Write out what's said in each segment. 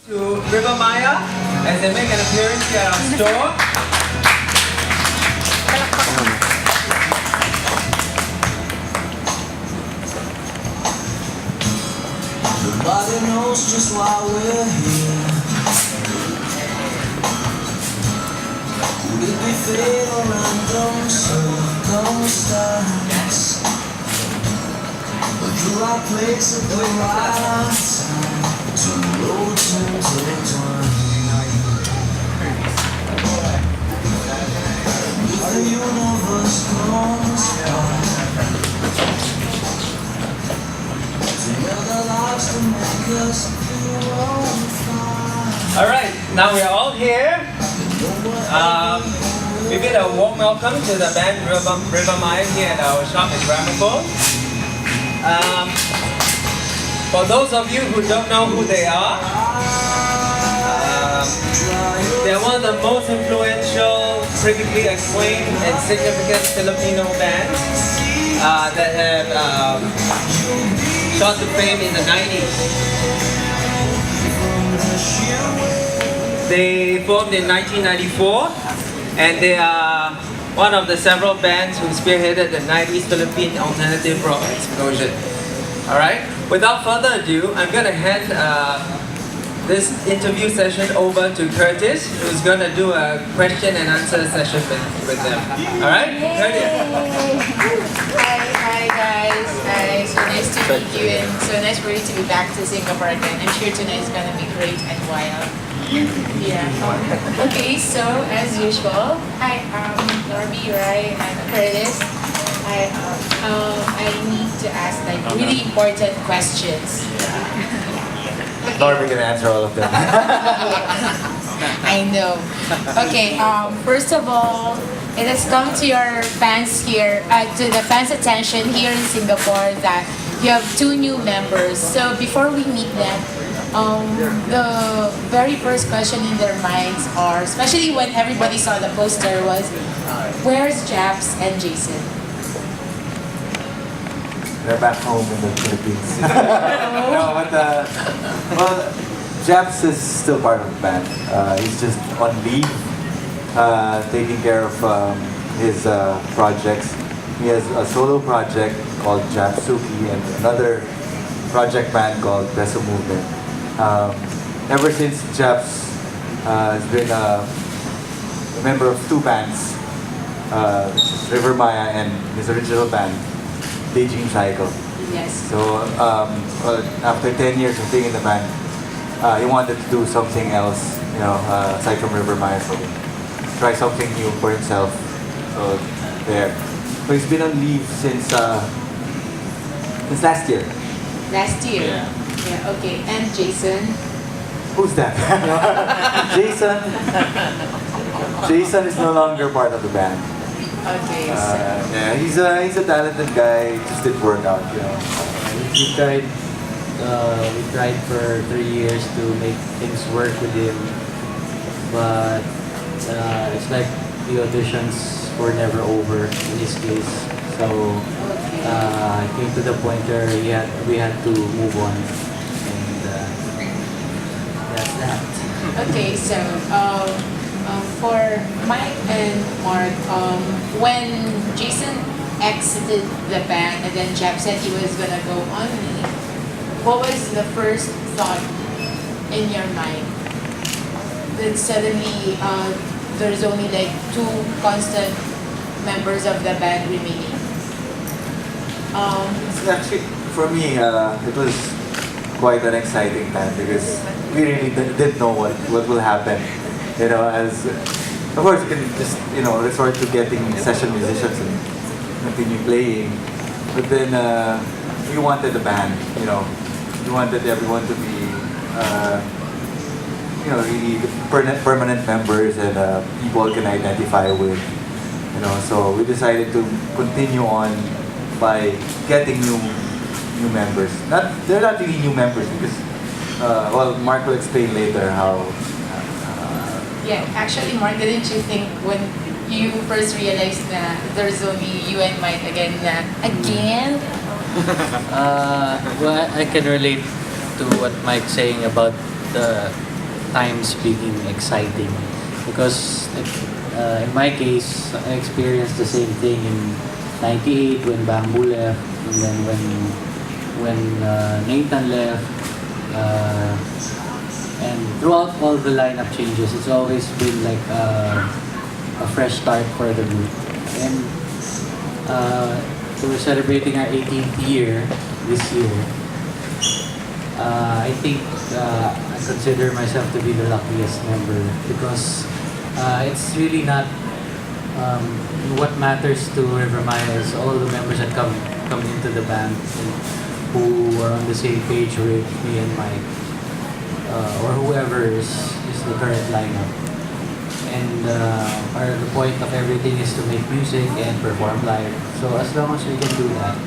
To River Maya as they make an appearance here at our store. Nobody knows just why we're here. Could it be fate or random circumstance? But the right place at the right time. Two roads intertwine. If the universe comes by, together lives to make us feel fine. Alright, now we are all here. We bid a warm welcome to the band River Maya here at our shop in Gramophone. For those of you who don't know who they are, they're one of the most influential, critically acclaimed and significant Filipino bands that have shot to fame in the 90s. They formed in 1994 and they are one of the several bands who spearheaded the 90s Philippine alternative rock explosion. Alright, without further ado, I'm going to hand this interview session over to Curtis, who's going to do a question and answer session with them. Alright, Curtis. Hi guys. Hi, so nice to meet you and so nice for you to be back to Singapore again. I'm sure tonight is going to be great and wild. Yeah. Okay, so as usual, hi, I'm Norby, right? I'm Curtis. I need to ask like really important questions. Norby can answer all of them. I know. Okay. First of all, it has come to your fans here, to the fans' attention here in Singapore that you have two new members. So before we meet them, the very first question in their minds are, especially when everybody saw the poster, was, "Where's Japs and Jason?" They're back home in the Philippines. No, but well, Japs is still part of the band. He's just on leave, taking care of his projects. He has a solo project called Japsuki and another project band called Beso Movement. Ever since Japs has been a member of two bands, River Maya and his original band, Daydream Cycle. Yes. So after 10 years of being in the band, he wanted to do something else, aside from River Maya. So try something new for himself. So there. So he's been on leave since last year. Last year. Yeah. Okay. And Jason. Who's that? Jason is no longer part of the band. Okay. Yeah, he's a talented guy. Just didn't work out, We tried for 3 years to make things work with him, but it's like the auditions were never over in his case. So it came to the point where we had to move on, and that's that. Okay, so for Mike and Mark, when Jason exited the band and then Jap said he was gonna go on leave, what was the first thought in your mind? That suddenly there's only like two constant members of the band remaining. Actually, for me, it was quite an exciting time because we really didn't know what will happen. As of course you can just resort to getting session musicians and continue playing, but then we wanted the band. We wanted everyone to be really permanent members and people can identify with. So we decided to continue on by getting new members. They're not really new members because Mark will explain later how. Yeah, actually, Mark, didn't you think when you first realized that there's only you and Mike again? Again? Well, I can relate to what Mike's saying about the times being exciting because in my case, I experienced the same thing in '98 when Bamboo left, and then when Nathan left, and throughout all the lineup changes, it's always been like a fresh start for the group. And we're celebrating our 18th year this year. I think I consider myself to be the luckiest member because it's really not what matters to River Maya is all the members that come into the band and who are on the same page with me and Mike or whoever is the current lineup. And the point of everything is to make music and perform live. So as long as we can do that,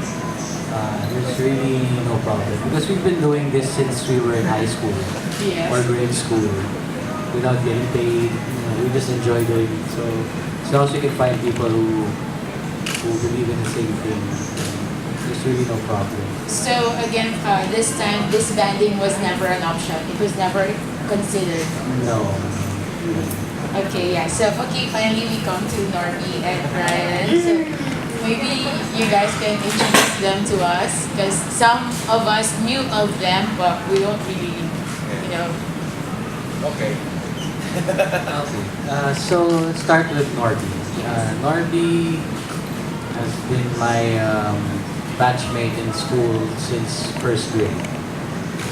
there's really no problem. Because we've been doing this since we were in high school Yes. or grade school without getting paid. We just enjoy doing it. So as long as we can find people who believe in the same thing, there's really no problem. So again, this time, disbanding was never an option. It was never considered. No. Okay, yeah. So, finally we come to Norby and Ryan. So, maybe you guys can introduce them to us because some of us knew of them, but we don't really, Okay. So let's start with Norby. Norby has been my batchmate in school since first grade.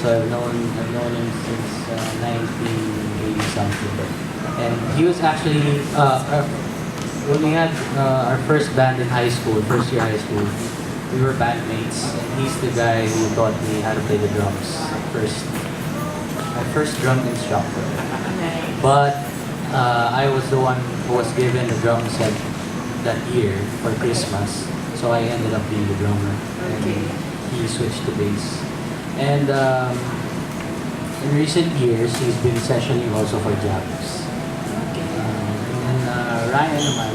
So I've known him since 1980 something. And he was actually when we had our first band in high school, first year high school. We were bandmates, and he's the guy who taught me how to play the drums first. My first drum instructor. But I was the one who was given the drum set that year for Christmas, so I ended up being the drummer. Okay. And he switched to bass. And in recent years, he's been sessioning also for jams. And Ryan naman,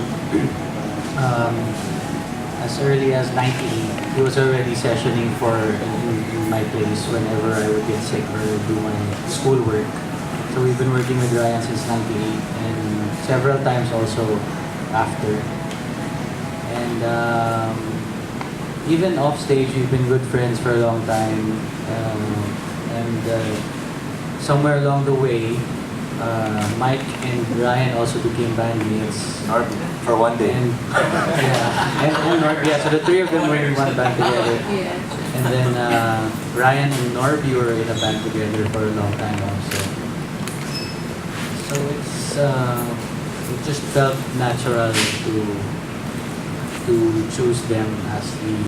as early as 98, he was already sessioning in my place whenever I would get sick or do my schoolwork. So we've been working with Ryan since 98 and several times also after. And even off stage, we've been good friends for a long time. Somewhere along the way, Mike and Ryan also became bandmates. Norby, for one day. And so the three of them were in one band together. Yeah. And then Ryan and Norby were in a band together for a long time also. So it just felt natural to choose them as the